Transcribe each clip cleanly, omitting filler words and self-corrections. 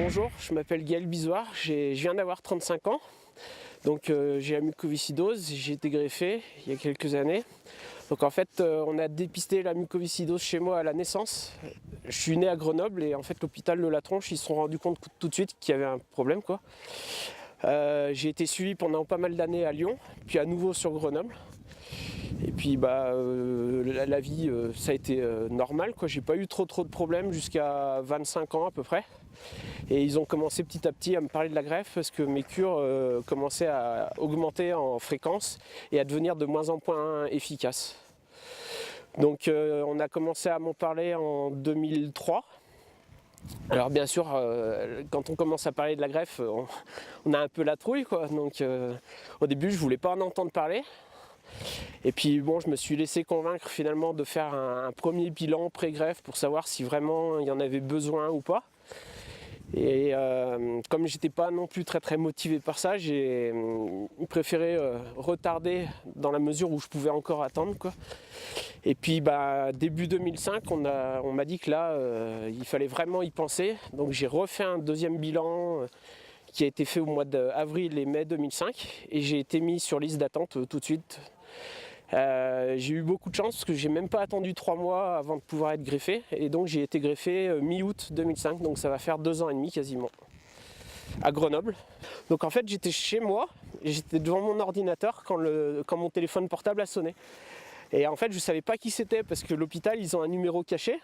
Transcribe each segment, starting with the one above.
Bonjour, je m'appelle Gaël Bizoir, je viens d'avoir 35 ans. Donc j'ai la mucoviscidose, j'ai été greffé il y a quelques années. Donc en fait on a dépisté la mucoviscidose chez moi à la naissance. Je suis né à Grenoble et en fait l'hôpital de la Tronche, ils se sont rendus compte tout de suite qu'il y avait un problème quoi. J'ai été suivi pendant pas mal d'années à Lyon, puis à nouveau sur Grenoble. Et puis la vie ça a été normal quoi. J'ai pas eu trop de problèmes jusqu'à 25 ans à peu près. Et ils ont commencé petit à petit à me parler de la greffe parce que mes cures commençaient à augmenter en fréquence et à devenir de moins en moins efficaces. Donc on a commencé à m'en parler en 2003. Alors bien sûr, quand on commence à parler de la greffe, on a un peu la trouille quoi. Donc au début je voulais pas en entendre parler. Et puis bon, je me suis laissé convaincre finalement de faire un premier bilan pré-greffe pour savoir si vraiment il y en avait besoin ou pas. Et comme j'étais pas non plus très motivé par ça, j'ai préféré retarder dans la mesure où je pouvais encore attendre quoi. Et puis début 2005, on m'a dit que là il fallait vraiment y penser. Donc j'ai refait un deuxième bilan qui a été fait au mois d'avril et mai 2005 et j'ai été mis sur liste d'attente tout de suite. J'ai eu beaucoup de chance parce que j'ai même pas attendu 3 mois avant de pouvoir être greffé et donc j'ai été greffé mi-août 2005, donc ça va faire 2 ans et demi quasiment à Grenoble. Donc en fait j'étais chez moi et j'étais devant mon ordinateur quand mon téléphone portable a sonné et en fait je savais pas qui c'était parce que l'hôpital ils ont un numéro caché.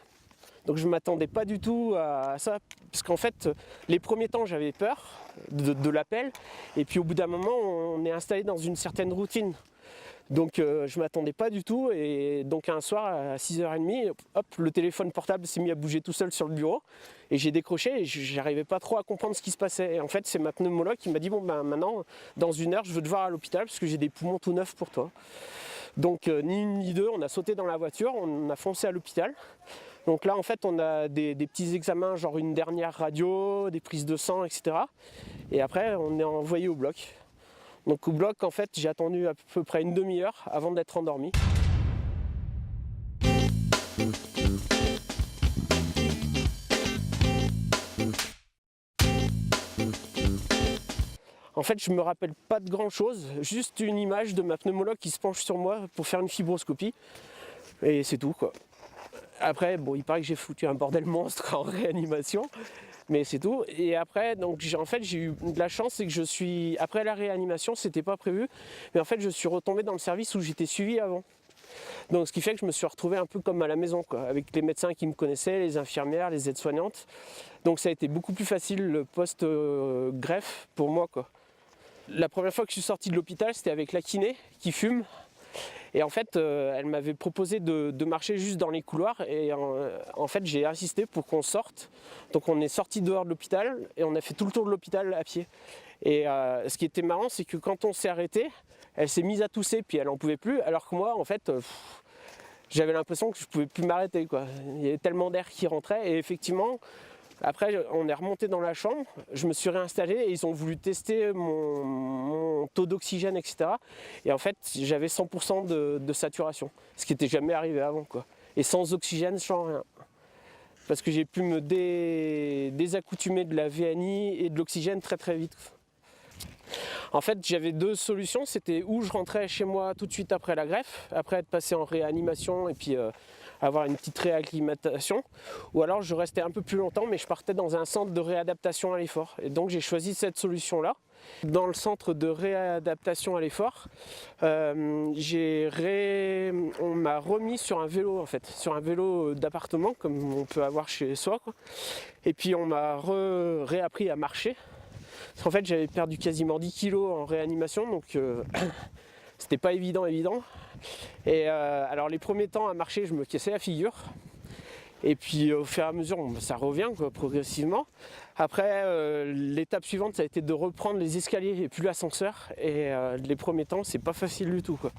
Donc je ne m'attendais pas du tout à ça, parce qu'en fait, les premiers temps, j'avais peur de l'appel, et puis au bout d'un moment, on est installé dans une certaine routine. Donc je ne m'attendais pas du tout, et donc un soir à 6h30, hop, le téléphone portable s'est mis à bouger tout seul sur le bureau, et j'ai décroché, et j'arrivais pas trop à comprendre ce qui se passait. Et en fait, c'est ma pneumologue qui m'a dit, bon maintenant, dans 1 heure, je veux te voir à l'hôpital, parce que j'ai des poumons tout neufs pour toi. Donc ni une ni deux, on a sauté dans la voiture, on a foncé à l'hôpital. Donc là en fait on a des petits examens, genre une dernière radio, des prises de sang, etc. Et après on est envoyé au bloc. Donc au bloc en fait j'ai attendu à peu près une demi-heure avant d'être endormi. En fait je me rappelle pas de grand chose, juste une image de ma pneumologue qui se penche sur moi pour faire une fibroscopie. Et c'est tout quoi. Après, bon, il paraît que j'ai foutu un bordel monstre en réanimation, mais c'est tout. Et après, donc en fait, j'ai eu de la chance, c'est que après la réanimation, c'était pas prévu, mais en fait, je suis retombé dans le service où j'étais suivi avant. Donc, ce qui fait que je me suis retrouvé un peu comme à la maison, quoi, avec les médecins qui me connaissaient, les infirmières, les aides-soignantes. Donc, ça a été beaucoup plus facile le post-greffe pour moi, quoi. La première fois que je suis sorti de l'hôpital, c'était avec la kiné qui fume. Et en fait, elle m'avait proposé de marcher juste dans les couloirs et en fait, j'ai insisté pour qu'on sorte. Donc on est sorti dehors de l'hôpital et on a fait tout le tour de l'hôpital à pied. Et ce qui était marrant, c'est que quand on s'est arrêté, elle s'est mise à tousser puis elle en pouvait plus, alors que moi, en fait, j'avais l'impression que je pouvais plus m'arrêter, quoi. Il y avait tellement d'air qui rentrait et effectivement, après on est remonté dans la chambre, je me suis réinstallé et ils ont voulu tester mon taux d'oxygène, etc. Et en fait j'avais 100% de saturation, ce qui n'était jamais arrivé avant, quoi. Et sans oxygène, sans rien. Parce que j'ai pu me désaccoutumer de la VNI et de l'oxygène très vite. En fait j'avais 2 solutions, c'était où je rentrais chez moi tout de suite après la greffe, après être passé en réanimation et puis avoir une petite réacclimatation, ou alors je restais un peu plus longtemps mais je partais dans un centre de réadaptation à l'effort. Et donc j'ai choisi cette solution là. Dans le centre de réadaptation à l'effort, on m'a remis sur un vélo en fait, sur un vélo d'appartement comme on peut avoir chez soi, quoi. Et puis on m'a réappris à marcher. Parce qu'en fait j'avais perdu quasiment 10 kilos en réanimation, donc c'était pas évident. Et alors les premiers temps à marcher, je me cassais la figure. Et puis au fur et à mesure, ça revient quoi, progressivement. Après, l'étape suivante, ça a été de reprendre les escaliers et plus l'ascenseur. Et les premiers temps, c'est pas facile du tout, quoi.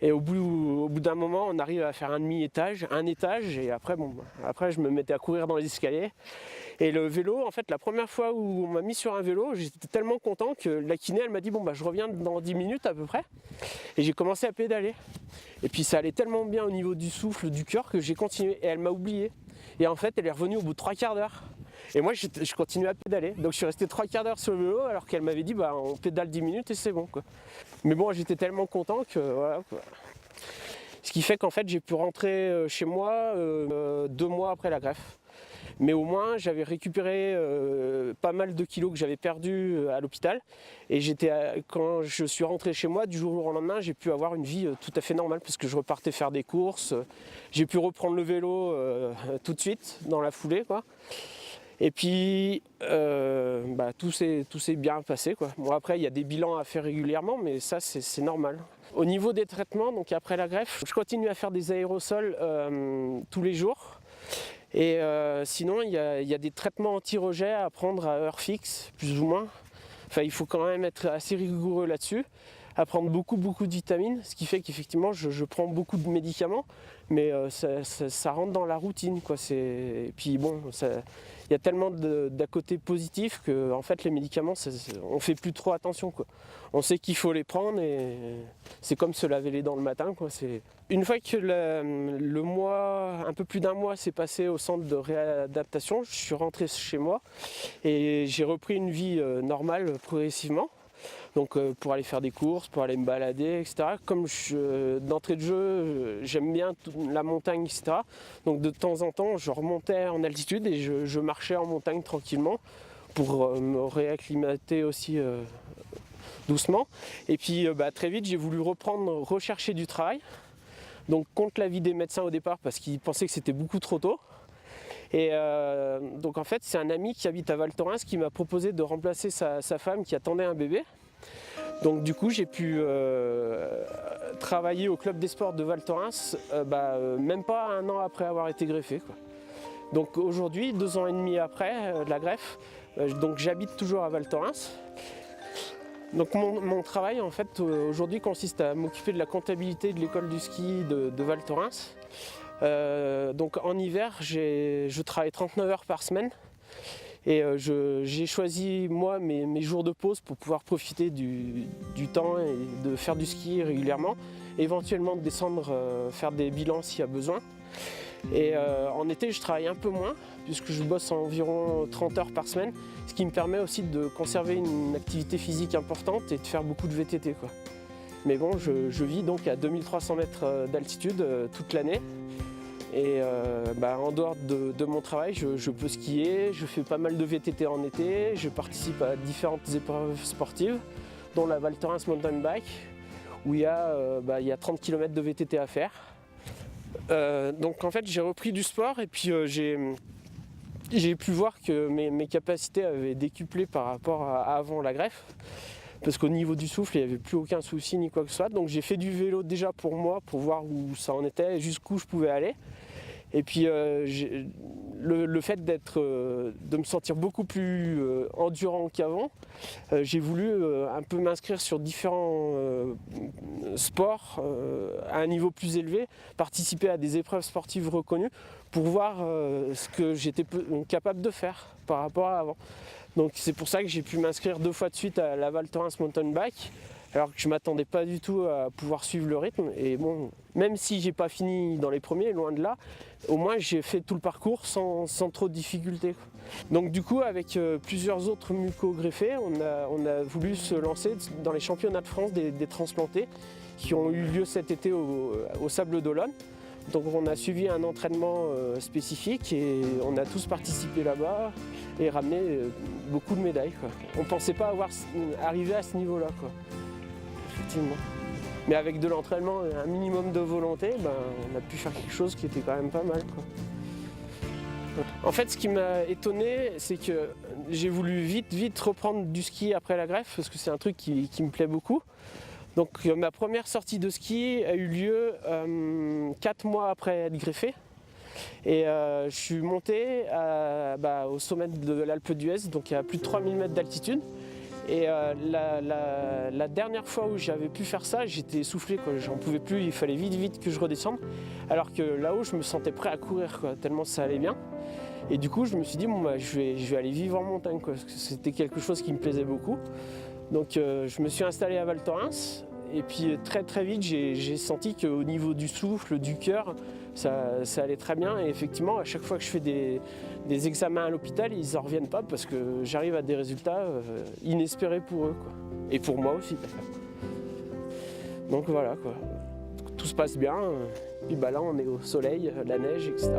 Et au bout d'un moment, on arrive à faire un demi-étage, un étage, et après, après je me mettais à courir dans les escaliers. Et le vélo, en fait, la première fois où on m'a mis sur un vélo, j'étais tellement content que la kiné, elle m'a dit, je reviens dans 10 minutes à peu près. Et j'ai commencé à pédaler. Et puis ça allait tellement bien au niveau du souffle, du cœur, que j'ai continué. Et elle m'a oublié. Et en fait, elle est revenue au bout de 3 quarts d'heure. Et moi, je continuais à pédaler. Donc je suis resté 3/4 d'heure sur le vélo alors qu'elle m'avait dit bah on pédale 10 minutes et c'est bon quoi. Mais bon, j'étais tellement content que voilà quoi. Ce qui fait qu'en fait j'ai pu rentrer chez moi 2 mois après la greffe. Mais au moins j'avais récupéré pas mal de kilos que j'avais perdus à l'hôpital. Et quand je suis rentré chez moi, du jour au lendemain, j'ai pu avoir une vie tout à fait normale parce que je repartais faire des courses. J'ai pu reprendre le vélo tout de suite, dans la foulée, quoi. Et puis tout s'est bien passé, quoi. Bon, après il y a des bilans à faire régulièrement, mais ça c'est normal. Au niveau des traitements, donc après la greffe, je continue à faire des aérosols tous les jours. Et sinon, il y a des traitements anti-rejet à prendre à heure fixe, plus ou moins. Enfin, il faut quand même être assez rigoureux là-dessus, à prendre beaucoup de vitamines, ce qui fait qu'effectivement, je prends beaucoup de médicaments, mais ça rentre dans la routine, quoi. Et puis bon, il y a tellement d'à côté positif que en fait, les médicaments, on fait plus trop attention, quoi. On sait qu'il faut les prendre et c'est comme se laver les dents le matin, quoi. Une fois que le mois, un peu plus d'un mois s'est passé au centre de réadaptation, je suis rentré chez moi et j'ai repris une vie normale progressivement. Donc pour aller faire des courses, pour aller me balader, etc. Comme d'entrée de jeu, j'aime bien la montagne, etc. Donc de temps en temps, je remontais en altitude et je marchais en montagne tranquillement pour me réacclimater aussi doucement. Et puis très vite, j'ai voulu rechercher du travail. Donc contre l'avis des médecins au départ parce qu'ils pensaient que c'était beaucoup trop tôt. Et donc en fait c'est un ami qui habite à Val Thorens qui m'a proposé de remplacer sa femme qui attendait un bébé. Donc du coup j'ai pu travailler au club des sports de Val Thorens même pas 1 an après avoir été greffé, quoi. Donc aujourd'hui, 2 ans et demi après la greffe, donc j'habite toujours à Val Thorens. Donc mon travail en fait aujourd'hui consiste à m'occuper de la comptabilité de l'école du ski de Val Thorens. Donc en hiver, je travaille 39 heures par semaine et j'ai choisi moi mes jours de pause pour pouvoir profiter du temps et de faire du ski régulièrement, éventuellement de descendre faire des bilans s'il y a besoin. Et en été, je travaille un peu moins puisque je bosse environ 30 heures par semaine, ce qui me permet aussi de conserver une activité physique importante et de faire beaucoup de VTT, quoi. Mais bon, je vis donc à 2300 mètres d'altitude toute l'année. Et en dehors de mon travail, je peux skier, je fais pas mal de VTT en été, je participe à différentes épreuves sportives, dont la Val Thorens Mountain Bike, où il y a 30 km de VTT à faire. Donc en fait, j'ai repris du sport et puis j'ai pu voir que mes capacités avaient décuplé par rapport à avant la greffe. Parce qu'au niveau du souffle, il n'y avait plus aucun souci ni quoi que ce soit. Donc j'ai fait du vélo déjà pour moi, pour voir où ça en était, jusqu'où je pouvais aller. Et puis le fait de me sentir beaucoup plus endurant qu'avant, j'ai voulu un peu m'inscrire sur différents sports à un niveau plus élevé, participer à des épreuves sportives reconnues pour voir ce que j'étais capable de faire par rapport à avant. Donc c'est pour ça que j'ai pu m'inscrire 2 fois de suite à la Val Thorens Mountain Bike, alors que je ne m'attendais pas du tout à pouvoir suivre le rythme. Et bon, même si j'ai pas fini dans les premiers, loin de là, au moins j'ai fait tout le parcours sans trop de difficultés. Donc du coup, avec plusieurs autres muco-greffés, on a voulu se lancer dans les championnats de France des transplantés qui ont eu lieu cet été au Sables d'Olonne. Donc on a suivi un entraînement spécifique et on a tous participé là-bas et ramené beaucoup de médailles, quoi. On ne pensait pas arriver à ce niveau-là, quoi. Effectivement. Mais avec de l'entraînement et un minimum de volonté, on a pu faire quelque chose qui était quand même pas mal, quoi. En fait, ce qui m'a étonné, c'est que j'ai voulu vite reprendre du ski après la greffe parce que c'est un truc qui me plaît beaucoup. Donc ma première sortie de ski a eu lieu 4 mois après être greffé. Et je suis monté au sommet de l'Alpe d'Huez, donc à plus de 3000 mètres d'altitude. Et la dernière fois où j'avais pu faire ça, j'étais essoufflé, quoi. J'en pouvais plus, il fallait vite que je redescende. Alors que là-haut, je me sentais prêt à courir, quoi, tellement ça allait bien. Et du coup, je me suis dit, je vais aller vivre en montagne, quoi, parce que c'était quelque chose qui me plaisait beaucoup. Donc je me suis installé à Val Thorens Et puis très très vite, j'ai senti qu'au niveau du souffle, du cœur, ça allait très bien. Et effectivement, à chaque fois que je fais des examens à l'hôpital, ils n'en reviennent pas parce que j'arrive à des résultats inespérés pour eux, quoi. Et pour moi aussi, d'ailleurs. Donc voilà, quoi. Tout se passe bien. Puis bah là, on est au soleil, la neige, etc.